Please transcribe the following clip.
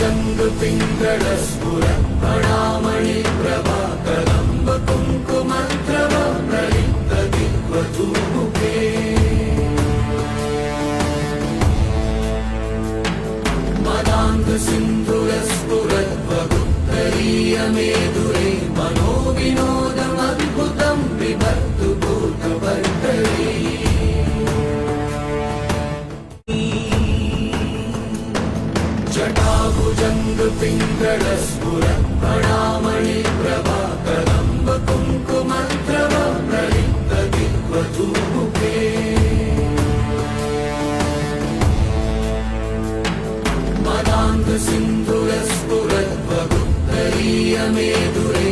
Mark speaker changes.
Speaker 1: जटाभुजङ्गपिङ्गलस्फुरत्फणामणि Prabha Kadamba कुङ्कुमद्रव प्रलिप्त दिग्वधूमुखे मदान्धसिन्धुरस्फुरद्वगुप्तरीयमेदुरे मनोविनोदमद्भुतं बिभर्तु भूतभर्तरी जटाभुजङ्गपिङ्गलस्फुरत्फणामणि Prabha Kadamba कुङ्कुमद्रव प्रलिप्त दिग्वधूमुखे मदान्धसिन्धुरस्फुरद्वगुप्तरीयमेदुरे